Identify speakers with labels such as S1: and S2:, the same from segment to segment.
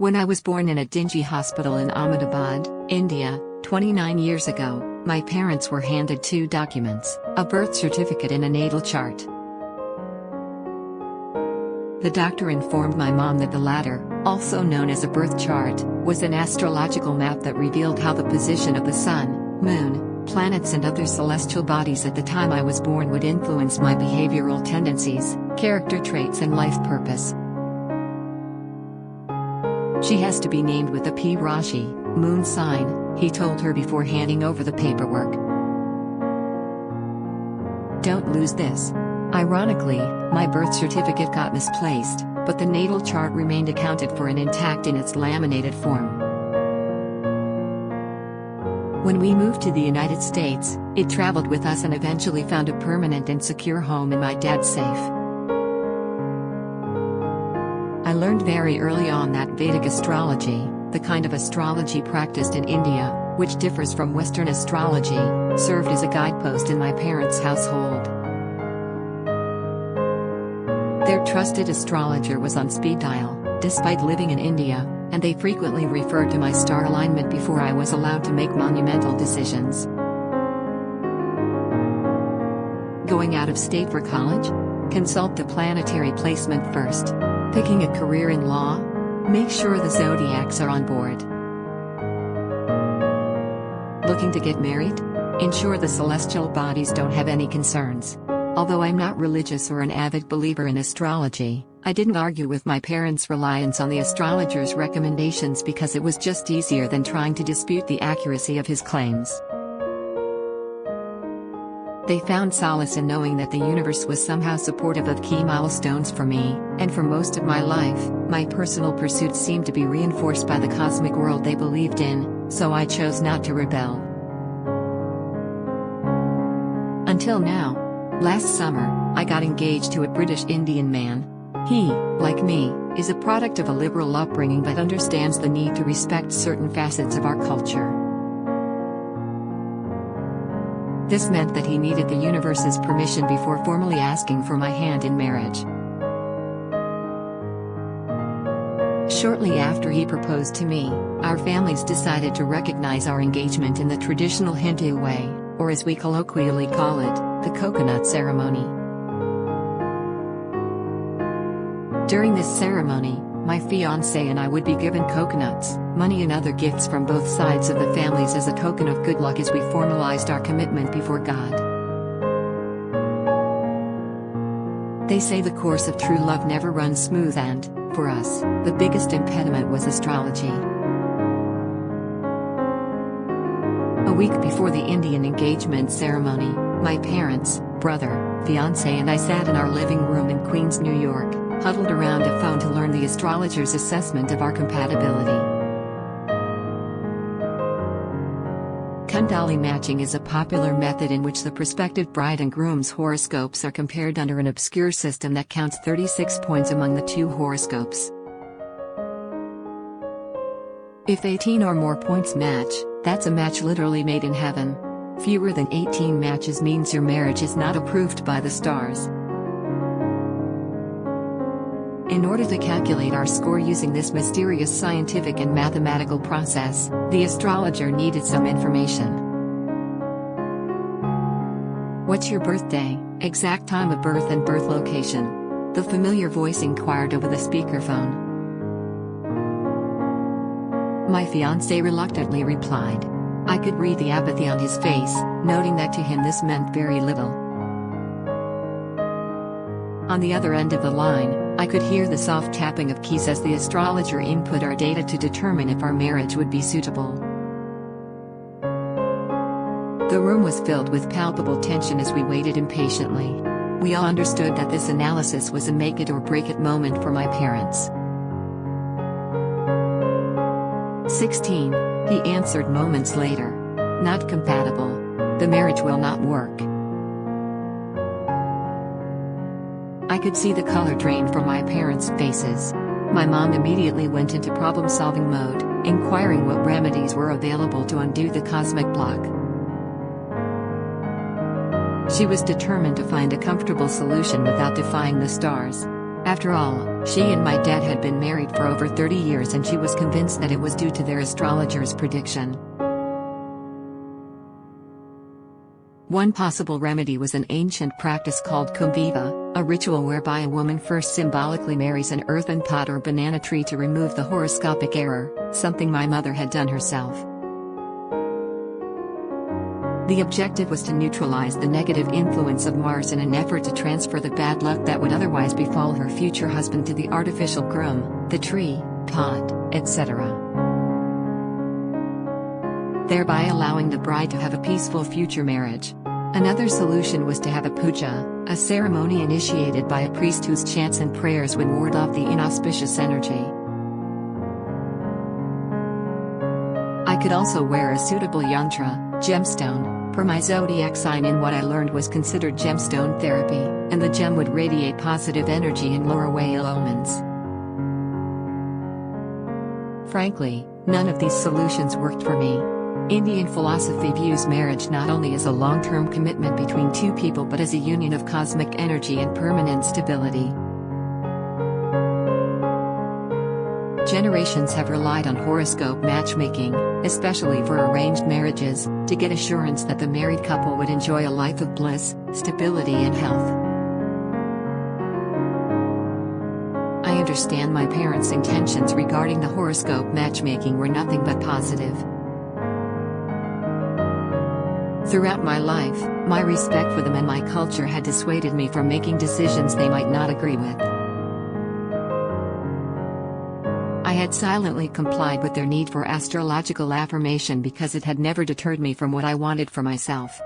S1: When I was born in a dingy hospital in Ahmedabad, India, 29 years ago, my parents were handed two documents, a birth certificate and a natal chart. The doctor informed my mom that the latter, also known as a birth chart, was an astrological map that revealed how the position of the sun, moon, planets and other celestial bodies at the time I was born would influence my behavioral tendencies, character traits and life purpose. She has to be named with a P rashi, moon sign, he told her before handing over the paperwork. Don't lose this. Ironically, my birth certificate got misplaced, but the natal chart remained accounted for and intact in its laminated form. When we moved to the United States, it traveled with us and eventually found a permanent and secure home in my dad's safe. I learned very early on that Vedic astrology, the kind of astrology practiced in India, which differs from Western astrology, served as a guidepost in my parents' household. Their trusted astrologer was on speed dial, despite living in India, and they frequently referred to my star alignment before I was allowed to make monumental decisions. Going out of state for college? Consult the planetary placement first. Picking a career in law? Make sure the zodiacs are on board. Looking to get married? Ensure the celestial bodies don't have any concerns. Although I'm not religious or an avid believer in astrology, I didn't argue with my parents' reliance on the astrologer's recommendations because it was just easier than trying to dispute the accuracy of his claims. They found solace in knowing that the universe was somehow supportive of key milestones for me, and for most of my life, my personal pursuits seemed to be reinforced by the cosmic world they believed in, so I chose not to rebel. Until now. Last summer, I got engaged to a British Indian man. He, like me, is a product of a liberal upbringing but understands the need to respect certain facets of our culture. This meant that he needed the universe's permission before formally asking for my hand in marriage. Shortly after he proposed to me, our families decided to recognize our engagement in the traditional Hindu way, or as we colloquially call it, the coconut ceremony. During this ceremony, my fiancé and I would be given coconuts, money and other gifts from both sides of the families as a token of good luck as we formalized our commitment before God. They say the course of true love never runs smooth and, for us, the biggest impediment was astrology. A week before the Indian engagement ceremony, my parents, brother, fiancé and I sat in our living room in Queens, New York, huddled around a phone to learn the astrologer's assessment of our compatibility. Kundali matching is a popular method in which the prospective bride and groom's horoscopes are compared under an obscure system that counts 36 points among the two horoscopes. If 18 or more points match, that's a match literally made in heaven. Fewer than 18 matches means your marriage is not approved by the stars. In order to calculate our score using this mysterious scientific and mathematical process, the astrologer needed some information. What's your birthday, exact time of birth and birth location? The familiar voice inquired over the speakerphone. My fiancé reluctantly replied. I could read the apathy on his face, noting that to him this meant very little. On the other end of the line, I could hear the soft tapping of keys as the astrologer input our data to determine if our marriage would be suitable. The room was filled with palpable tension as we waited impatiently. We all understood that this analysis was a make it or break it moment for my parents. 16, he answered moments later. Not compatible. The marriage will not work. I could see the color drain from my parents' faces. My mom immediately went into problem-solving mode, inquiring what remedies were available to undo the cosmic block. She was determined to find a comfortable solution without defying the stars. After all, she and my dad had been married for over 30 years and she was convinced that it was due to their astrologer's prediction. One possible remedy was an ancient practice called kumviva, a ritual whereby a woman first symbolically marries an earthen pot or banana tree to remove the horoscopic error, something my mother had done herself. The objective was to neutralize the negative influence of Mars in an effort to transfer the bad luck that would otherwise befall her future husband to the artificial groom, the tree, pot, etc., thereby allowing the bride to have a peaceful future marriage. Another solution was to have a puja, a ceremony initiated by a priest whose chants and prayers would ward off the inauspicious energy. I could also wear a suitable yantra, gemstone, per my zodiac sign, in what I learned was considered gemstone therapy, and the gem would radiate positive energy and lure away ill omens. Frankly, none of these solutions worked for me. Indian philosophy views marriage not only as a long-term commitment between two people but as a union of cosmic energy and permanent stability. Generations have relied on horoscope matchmaking, especially for arranged marriages, to get assurance that the married couple would enjoy a life of bliss, stability and health. I understand my parents' intentions regarding the horoscope matchmaking were nothing but positive. Throughout my life, my respect for them and my culture had dissuaded me from making decisions they might not agree with. I had silently complied with their need for astrological affirmation because it had never deterred me from what I wanted for myself.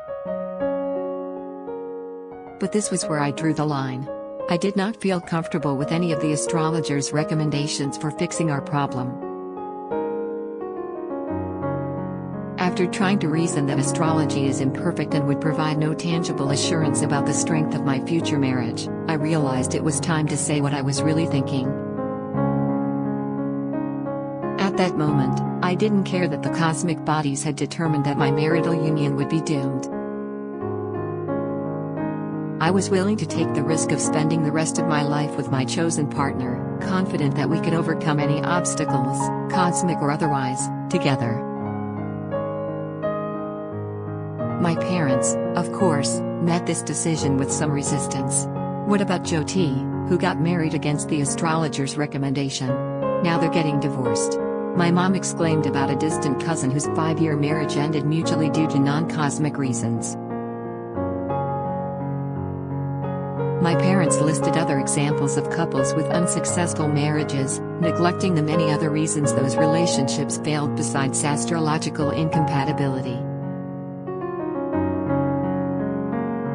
S1: But this was where I drew the line. I did not feel comfortable with any of the astrologer's recommendations for fixing our problem. After trying to reason that astrology is imperfect and would provide no tangible assurance about the strength of my future marriage, I realized it was time to say what I was really thinking. At that moment, I didn't care that the cosmic bodies had determined that my marital union would be doomed. I was willing to take the risk of spending the rest of my life with my chosen partner, confident that we could overcome any obstacles, cosmic or otherwise, together. My parents, of course, met this decision with some resistance. What about Jyoti, who got married against the astrologer's recommendation? Now they're getting divorced. My mom exclaimed about a distant cousin whose 5-year marriage ended mutually due to non-cosmic reasons. My parents listed other examples of couples with unsuccessful marriages, neglecting the many other reasons those relationships failed besides astrological incompatibility.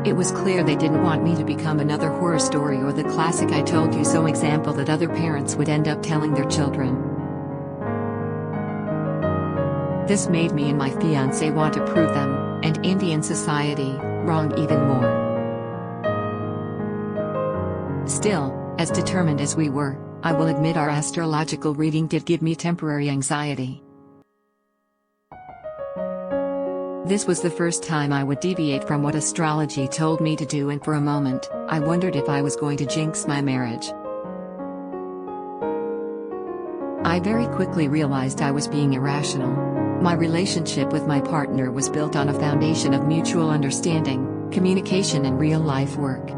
S1: It was clear they didn't want me to become another horror story or the classic "I told you so" example that other parents would end up telling their children. This made me and my fiancé want to prove them, and Indian society, wrong even more. Still, as determined as we were, I will admit our astrological reading did give me temporary anxiety. This was the first time I would deviate from what astrology told me to do, and for a moment, I wondered if I was going to jinx my marriage. I very quickly realized I was being irrational. My relationship with my partner was built on a foundation of mutual understanding, communication and real-life work.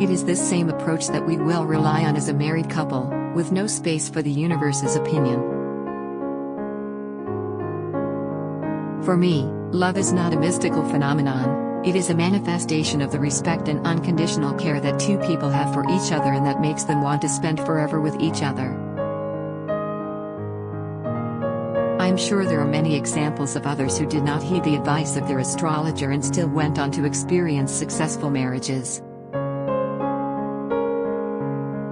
S1: It is this same approach that we will rely on as a married couple, with no space for the universe's opinion. For me, love is not a mystical phenomenon, it is a manifestation of the respect and unconditional care that two people have for each other and that makes them want to spend forever with each other. I am sure there are many examples of others who did not heed the advice of their astrologer and still went on to experience successful marriages.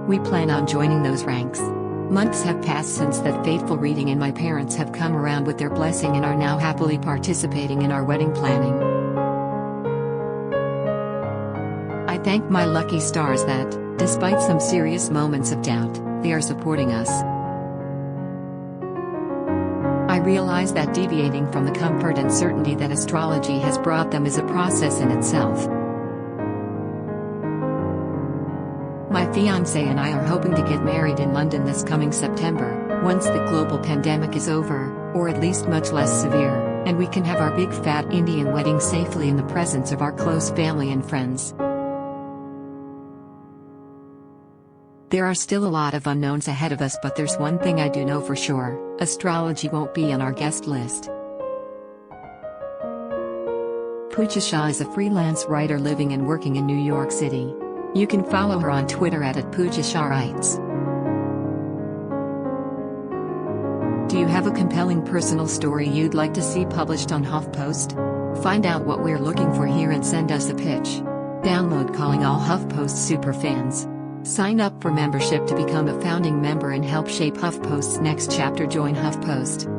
S1: We plan on joining those ranks. Months have passed since that fateful reading and my parents have come around with their blessing and are now happily participating in our wedding planning. I thank my lucky stars that, despite some serious moments of doubt, they are supporting us. I realize that deviating from the comfort and certainty that astrology has brought them is a process in itself. My fiancé and I are hoping to get married in London this coming September, once the global pandemic is over, or at least much less severe, and we can have our big fat Indian wedding safely in the presence of our close family and friends. There are still a lot of unknowns ahead of us, but there's one thing I do know for sure: astrology won't be on our guest list. Pooja Shah is a freelance writer living and working in New York City. You can follow her on Twitter at @PoojaShahWrites. Do you have a compelling personal story you'd like to see published on HuffPost? Find out what we're looking for here and send us a pitch. Download Calling All HuffPost superfans. Sign up for membership to become a founding member and help shape HuffPost's next chapter. Join HuffPost.